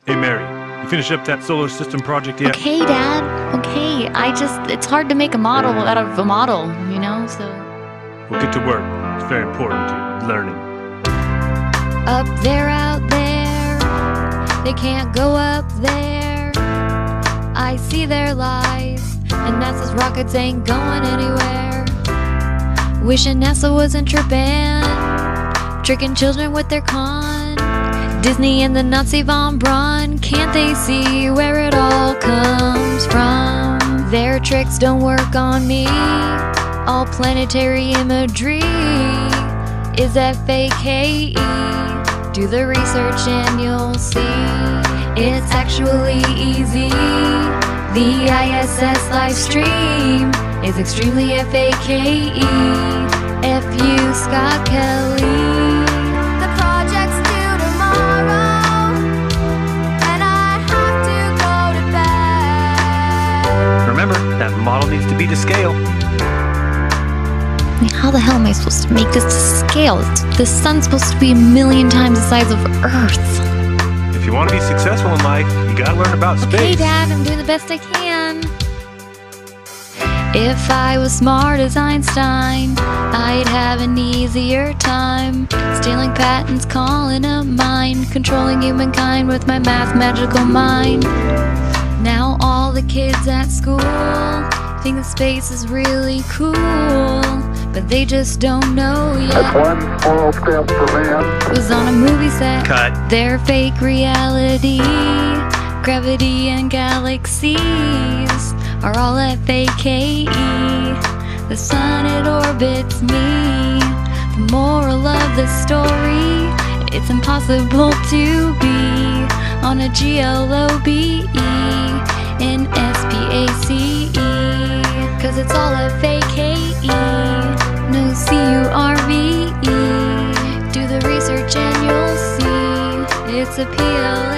Hey Mary, you finished up that solar system project yet? Okay, Dad. Okay, it's hard to make a model out of a model, you know, so... We'll get to work. It's very important to learning. Up there, out there, they can't go up there. I see their lies, and NASA's rockets ain't going anywhere. Wishing NASA wasn't tripping, tricking children with their con. Disney and the Nazi von Braun, can't they see where it all comes from? Their tricks don't work on me. All planetary imagery is FAKE. Do the research and you'll see it's actually easy. The ISS live stream is extremely FAKE. F.U. Scott Kelly. The project's due tomorrow, and I have to go to bed. Remember, that model needs to be to scale. I mean, how the hell am I supposed to make this to scale? The sun's supposed to be 1,000,000 times the size of Earth. If you want to be successful in life, you gotta learn about space. Okay, Dad, I'm doing the best I can. If I was smart as Einstein, I'd have an easier time stealing patents, calling them mine, controlling humankind with my math magical mind. Now all the kids at school think that space is really cool, but they just don't know yet. That's one small step for man. Was on a movie set. Cut. Their fake reality, gravity and galaxies are all FAKE. The sun, it orbits me. The moral of the story, it's impossible to be on a GLOBE in SPACE, 'cause it's all FAKE. No CURVE. Do the research and you'll see it's a PLANE.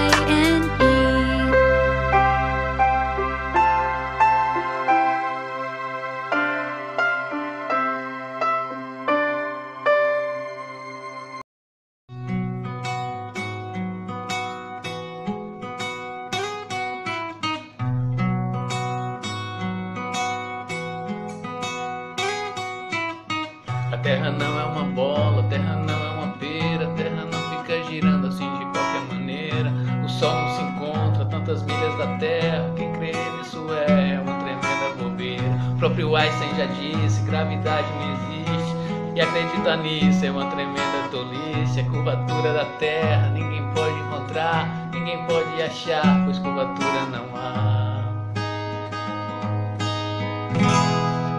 A terra não é uma bola, a terra não é uma pera, a terra não fica girando assim de qualquer maneira. O sol não se encontra a tantas milhas da terra, quem crê nisso é uma tremenda bobeira. O próprio Einstein já disse, gravidade não existe, e acreditar nisso é uma tremenda tolice. A curvatura da terra ninguém pode encontrar, ninguém pode achar, pois curvatura não há.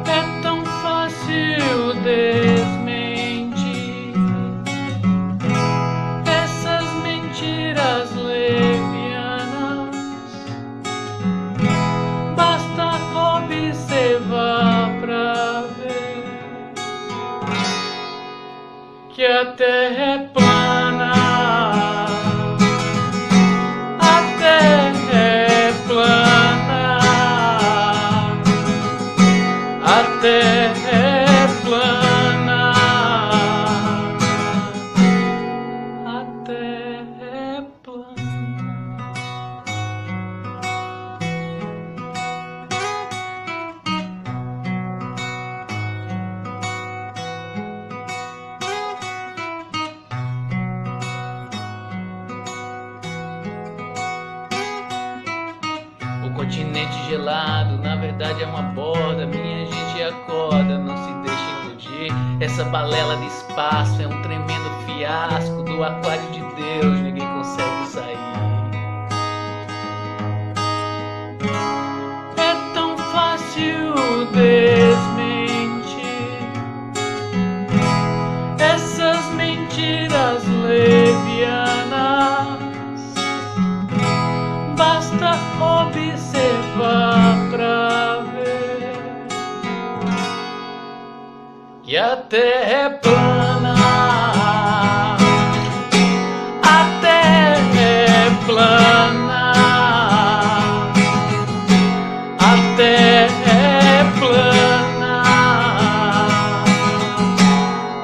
É tão fácil desmentir essas mentiras levianas. Basta observar pra ver que a terra é plana. A terra é plana. A terra é plana. A terra é plana. O continente gelado, na verdade é uma borda. Minha gente acorda, não se deixe iludir. Essa balela de espaço é um tremendo fiasco. Do aquário de Deus ninguém consegue sair. É tão fácil desmentir essas mentiras levianas. Basta observar pra ver que a terra é plana. A terra é plana. A terra é plana.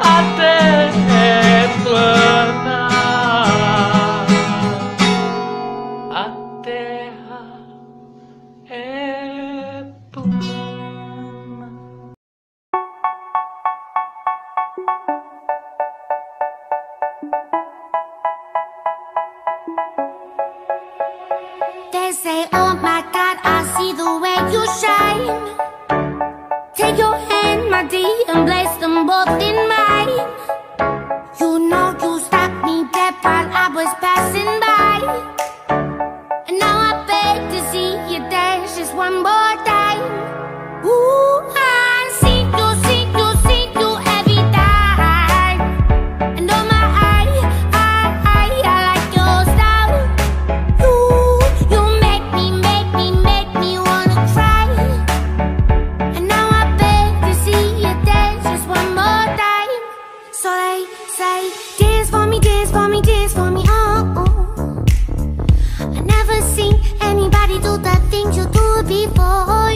A terra é plana. say, oh my God, I see the way you shine. Take your hand, my dear, and place them both in mine. You know you stopped me dead while I was passing by. And now I beg to see you dance just one more time. Ooh, I see you every time. And oh my, I like your style. You make me wanna cry. And now I beg to see you dance just one more time. So they say, dance for me, dance for me, dance for me, oh, oh. I never seen anybody do the things you do before.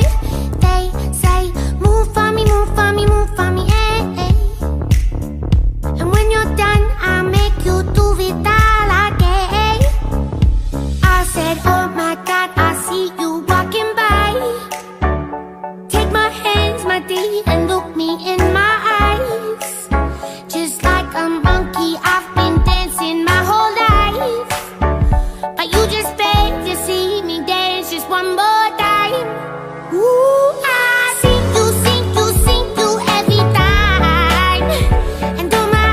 They say, move for me, move for me, move for me, eh, eh. And when you're done, I'll make you do it all again. I said, oh my God, I see you walking by. Take my hands, my dear, and look me in my eyes. Just like a monkey, I've been dancing my whole life. But you just beg to see me dance just one more time. Ooh, I see you every time. And oh my,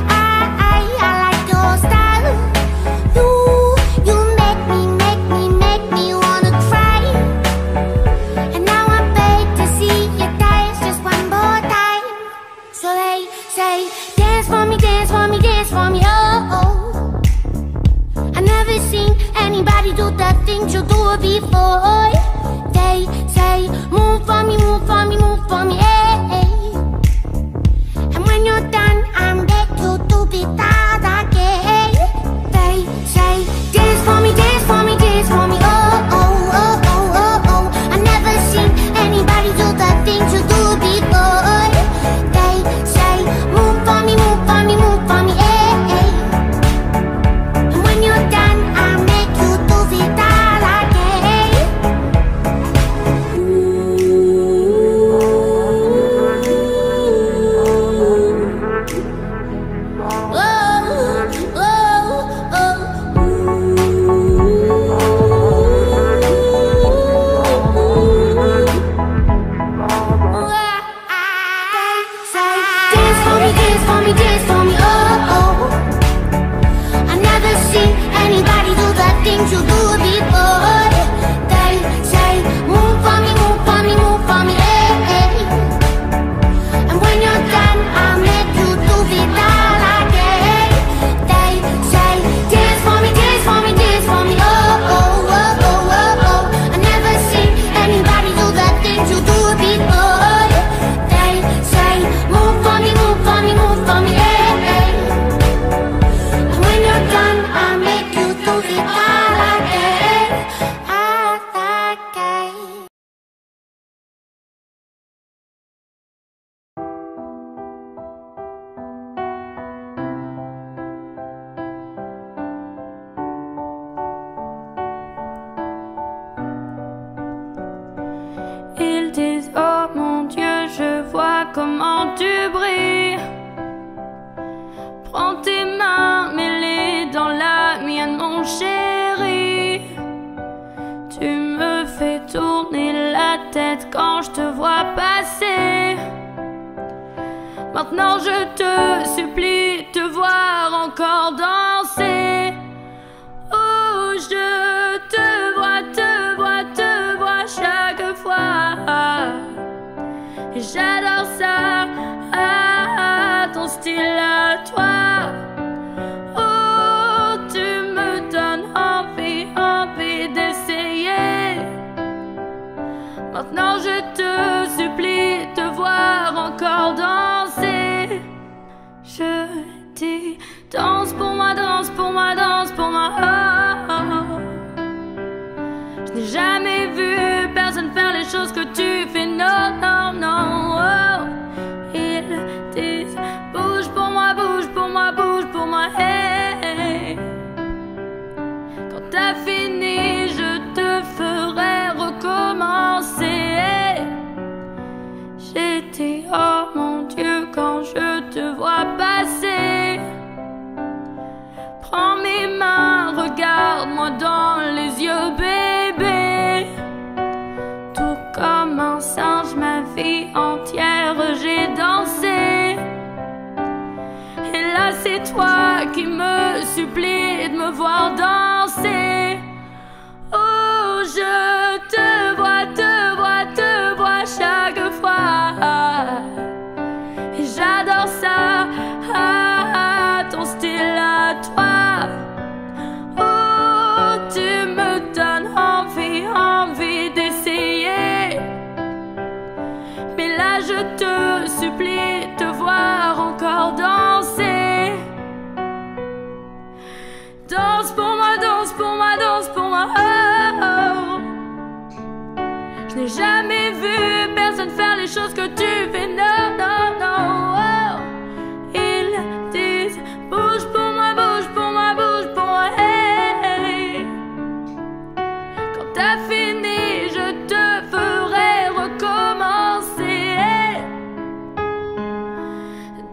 I like your style. You make me wanna cry. And now I beg to see you dance just one more time. So they say, dance for me, dance for me, dance for me, oh, oh. I never seen anybody do the things you do before. They say, move for me, move for me, move for me, eh, eh. And when you're done, I'll make you do it all again. They say, dance for me, dance for me, dance for me, oh, oh, oh, oh, oh, oh. I never seen anybody do the things you do before. They say, move for me, move for me, move for me, eh, eh. And when you're done, I'll make you do it all again. Dance for me, dance for me, dance for me, oh, oh. I never seen anybody do the things you do before. They say, move for me, move for me, move for me, eh, eh. And when you're done, I'll make you do it all again. They say, dance for me, dance for me, dance for me, oh, oh, oh, oh, oh, oh. I never seen anybody do the things you do before. They say, move for me, move for me, move for me, eh, eh. And when you're done, I'll make you do it all again, all again. Ils disent, oh mon Dieu, je vois comment tu brilles. Prends tes mains, mets-les dans la mienne, mon chéri. Tu me fais tourner la tête quand je te vois passer. Maintenant je te supplie de te voir encore danser. Oh, je te vois, te vois, te vois chaque fois. Et j'adore ça, ton style à toi. Oh, tu me donnes envie, envie d'essayer. Maintenant je te supplie de te voir encore danser. Je dis, danse pour moi, danse pour moi, danse pour moi. Oh, oh. Je n'ai jamais vu personne faire les choses que tu fais, non, non, non. Oh. Ils disent, bouge pour moi, bouge pour moi, bouge pour moi, hey. Quand t'as fini, je te ferai recommencer. J'étais, oh mon Dieu, quand je te vois passer. Prends mes mains, regarde-moi dans les yeux, bébé. toi qui me supplie de me voir danser. Oh, je te vois chaque fois. Et j'adore ça, ton style à toi. Oh, tu me donnes envie d'essayer. Mais là je te supplie, te voir encore danser. Danse pour moi, danse pour moi, danse pour moi. Oh, oh. Je n'ai jamais vu personne faire les choses que tu fais. Non, non, non. Oh. Ils disent bouge pour moi, bouge pour moi, bouge pour moi. Hey. Quand t'as fini, je te ferai recommencer.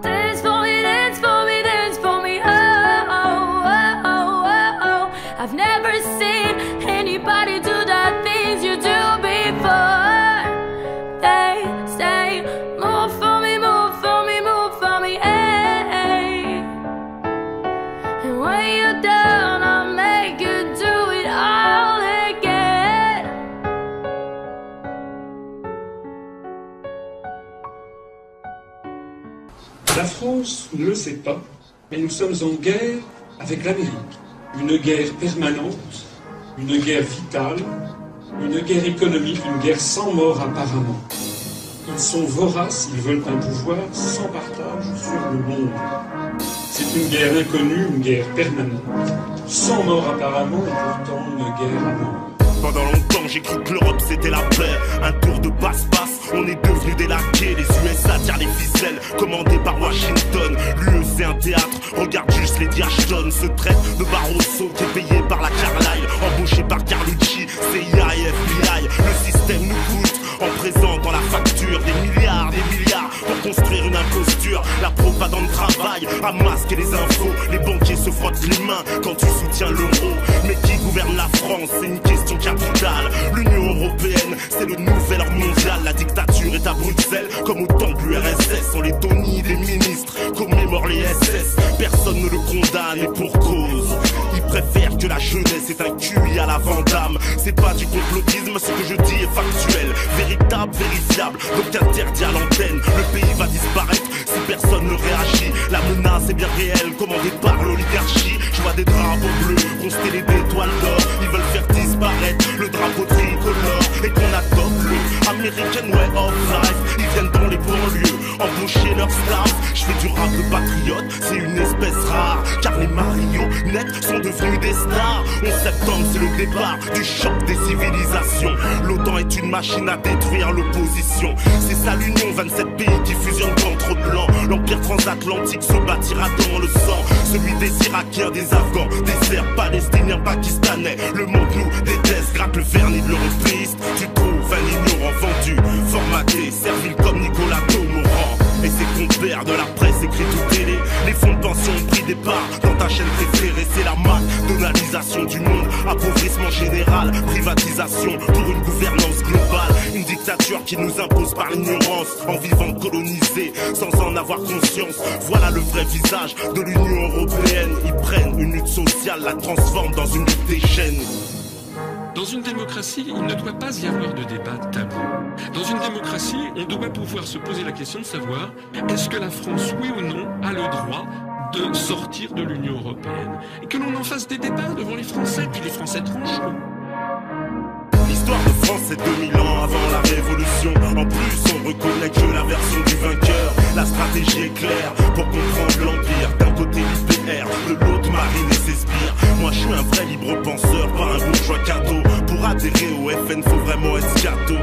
Dance for me, dance for me, dance for me. Oh, oh, oh, oh, oh. I've never seen anybody do the things you do before. They say, move for me, move for me, move for me. Hey. And when you're done, I'll make you do it all again. La France ne le sait pas, mais nous sommes en guerre avec l'Amérique. Une guerre permanente, une guerre vitale, une guerre économique, une guerre sans mort apparemment. Ils sont voraces, ils veulent un pouvoir sans partage sur le monde. C'est une guerre inconnue, une guerre permanente, sans mort apparemment et pourtant une guerre à mort. Pendant longtemps j'ai cru que l'Europe c'était la paix. Un tour de passe-passe, on est devenus des laquais. Les USA tirent les ficelles, commandés par Washington. L'UE c'est un théâtre, regarde juste les Ashton. Ce traite de Barroso qui est payé par la Carlyle, embauché par Carlucci, CIA et FBI. Le système nous coûte en présentant la facture des milliards pour construire une imposture. La propagande travaille à masquer les infos. Les banquiers se frottent les mains quand tu soutiens l'euro. Mais qui gouverne la France, c'est une question capitale. L'Union Européenne, c'est le nouvel ordre mondial. La dictature est à Bruxelles, comme au temps de l'URSS. On les tonit des ministres, commémore les SS. Personne ne le condamne et pour cause. Ils préfèrent que la jeunesse est un QI à la Vandame. C'est pas du complotisme, ce que je dis est factuel, véritable, vérifiable, donc interdit à l'antenne. Le pays va disparaître si personne ne réagit. La menace est bien réelle, commandée par l'oligarchie. Je vois des drapeaux bleus constellés d'étoiles d'or. Ils veulent faire disparaître le drapeau tricolore et qu'on adopte le American Way of Life. Ils viennent dans les banlieues, embaucher leur staff. Je fais du rap de patriote, c'est une espèce rare, car les marionnettes sont devenus des stars. 11 septembre c'est le départ du choc des civilisations. L'OTAN est une machine à détruire l'opposition. C'est ça l'union, 27 pays qui fusionnent contre blanc. L'empire transatlantique se bâtira dans le sang. Celui des Irakiens, des Afghans, des Serbes, Palestiniens, Pakistanais. Le monde nous déteste, gratte le vernis de l'européiste. Tu trouves un ignorant vendu, formaté, servi comme Nicolas Tomorand. Et ses compères de la presse écrite ou télé. Les fonds de pension ont pris des parts dans ta chaîne préférée. C'est la McDonaldisation du monde, appauvrissement général, privatisation pour une gouvernance globale. Une dictature qui nous impose par l'ignorance, en vivant colonisé sans en avoir conscience. Voilà le vrai visage de l'Union Européenne. Ils prennent une lutte sociale, la transforment dans une lutte des chaînes. Dans une démocratie, il ne doit pas y avoir de débat tabou. Dans une démocratie, on doit pouvoir se poser la question de savoir est-ce que la France, oui ou non, a le droit de sortir de l'Union Européenne. Et que l'on en fasse des débats devant les Français, puis les Français trancheront. L'histoire de France c'est 2000 ans avant la Révolution. En plus on reconnaît que la version du vainqueur. La stratégie est claire pour comprendre l'Empire. D'un côté l'UPR, de l'autre Marine et ses sbires. Moi je suis un vrai libre penseur, pas un bourgeois cadeau. Pour adhérer au FN faut vraiment être scato.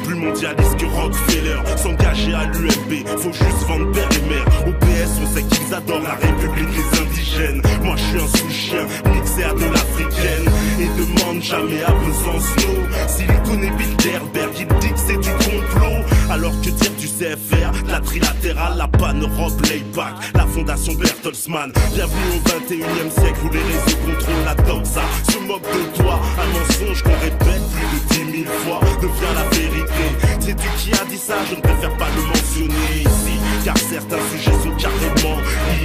Plus mondialiste que Rockefeller, s'engager à l'UMP, faut juste vendre père et mère. Au PS on sait qu'ils adorent la République des indigènes. Moi je suis un sous-chien, mixé à de l'africaine. Et demande jamais à Besançon s'il connaît Bilderberg, il dit que c'est du complot. Alors que dire du CFR, la trilatérale, la Pan-Europe, l'AIPAC, la fondation Bertelsmann. Bienvenue au 21e siècle où les réseaux contrôlent la doxa. Se moque de toi, un mensonge qu'on répète plus de 10 000 fois devient la vérité. Sais-tu qui a dit ça? Je ne préfère pas le mentionner ici. car certains sujets sont carrément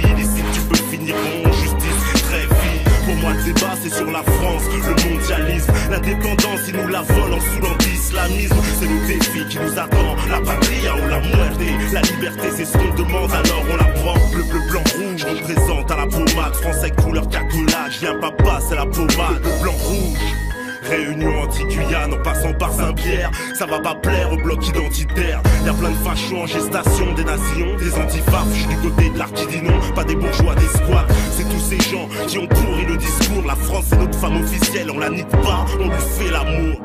illicites. Tu peux finir en justice très vite. Pour moi le débat c'est sur la France, le mondialisme, l'indépendance ils nous la volent en sous l'anti-islamisme. C'est le défi qui nous attend, la patria ou la muerte. La liberté c'est ce qu'on demande alors on la prend. Bleu, bleu, blanc, rouge, représente à la pommade. Français couleur cacolage, viens papa c'est la pommade. Bleu, blanc, rouge. Réunion anti-Guyane en passant par Saint-Pierre. Ça va pas plaire au bloc identitaire. Y'a plein de fachos en gestation, des nations, des antifas. Je suis du côté de l'art qui dit non, pas des bourgeois, des squats. C'est tous ces gens qui ont pourri le discours. La France c'est notre femme officielle, on la nique pas, on lui fait l'amour.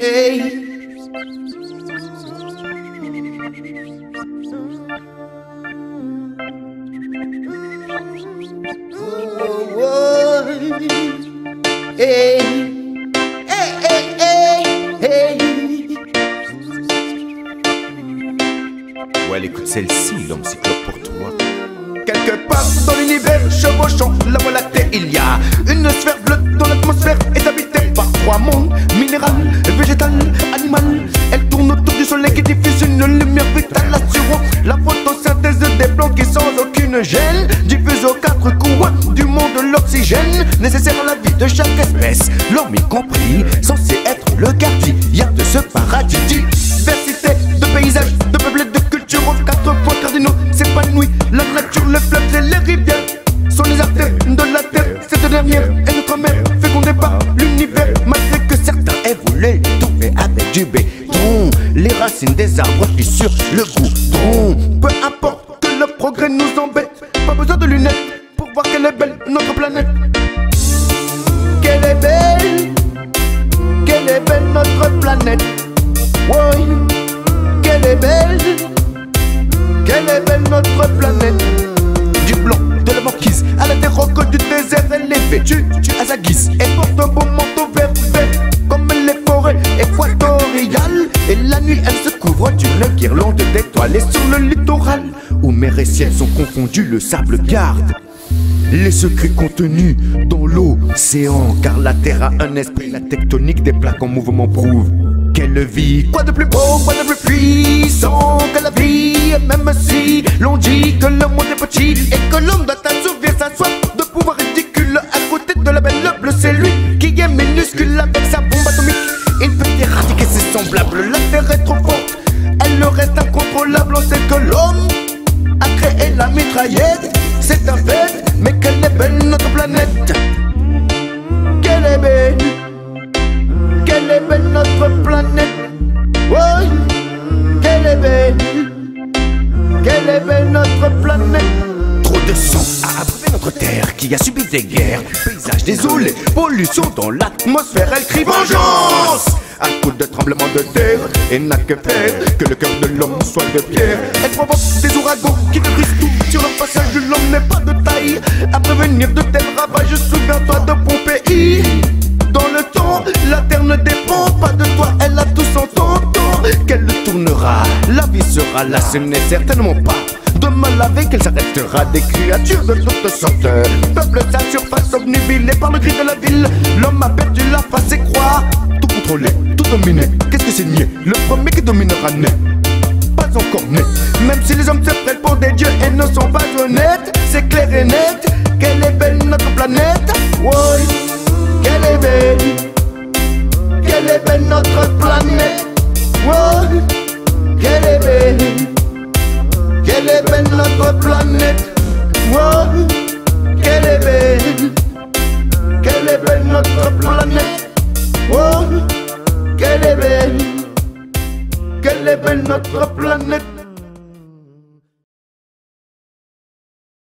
Hey. Oh, oh. Hey. Hey, hey, hey, hey. Ouais, écoute celle-ci, l'homme cyclope pour toi. Quelque part dans l'univers chevauchant la voie lactée, il y a une sphère bleue dont l'atmosphère est habitée par trois mondes, minéral, végétal, animal. Elle tourne autour du soleil qui diffuse une lumière vitale, assurant la photosynthèse des plantes qui sans aucune gêne diffuse aux quatre coins du monde l'oxygène nécessaire à la vie de chaque espèce, l'homme y compris, censé être le gardien de ce paradis. Diversité de paysages, de peuplés, de cultures aux quatre points cardinaux s'épanouit la nature, le fleuve et les rivières sont les artères de la terre. Cette dernière est notre mère, fécondée par l'univers, malgré que certains aient voulu tomber avec du béton. Les racines des arbres qui sur le goudron. Peu importe que le progrès nous embête, pas besoin de lunettes pour voir qu'elle est belle, notre planète. Qu'elle est belle notre planète. Oui, qu'elle est belle notre planète. Du blanc de la banquise à la déroque du désert, elle est vêtue à sa guise et porte un beau manteau vert comme les forêts équatoriales. Et la nuit elle se couvre d'une guirlande d'étoiles. Et sur le littoral où mer et ciel sont confondus, le sable garde les secrets contenus dans l'océan. Car la terre a un esprit, la tectonique des plaques en mouvement prouve qu'elle vit. Quoi de plus beau, quoi de plus puissant que la vie. Et même si l'on dit que le monde est petit et que l'homme doit assouvir sa soif de pouvoir ridicule, à côté de la belle bleue, c'est lui qui est minuscule avec sa bombe atomique. Il peut éradiquer ses semblables. La terre est trop forte, elle reste incontrôlable. On sait que l'homme a créé la mitraillette, c'est un fait, mais qu'elle est belle notre planète. Qu'elle est belle notre planète. Oui, qu'elle est belle notre planète. Trop de sang a abreuvé notre terre qui a subi des guerres, paysages désolés, pollution dans l'atmosphère. Elle crie vengeance à coup de tremblement de terre et n'a que faire que le cœur de l'homme soit de pierre. Elle provoque des ouragans qui détruisent tout sur le passage. L'homme n'est pas de taille à prévenir de tels ravages. Souviens-toi de Pompéi. Dans le temps, la terre ne dépend pas de toi, elle a tout son temps qu'elle tournera. La vie sera là, ce n'est certainement pas demain la veille qu'elle s'arrêtera. Des créatures de toutes sortes peuplent sa surface obnubilée par le cri de la ville. L'homme a perdu la face et croit tout contrôler, tout dominer. Qu'est-ce que c'est nier? Le premier qui dominera n'est pas encore né. Même si les hommes se prennent pour des dieux et ne sont pas honnêtes, c'est clair et net qu'elle est belle notre planète. Oui, qu'elle est belle notre planète. Oui, qu'elle est belle notre planète. Oui, qu'elle est belle notre planète. Oui, qu'elle est belle notre planète.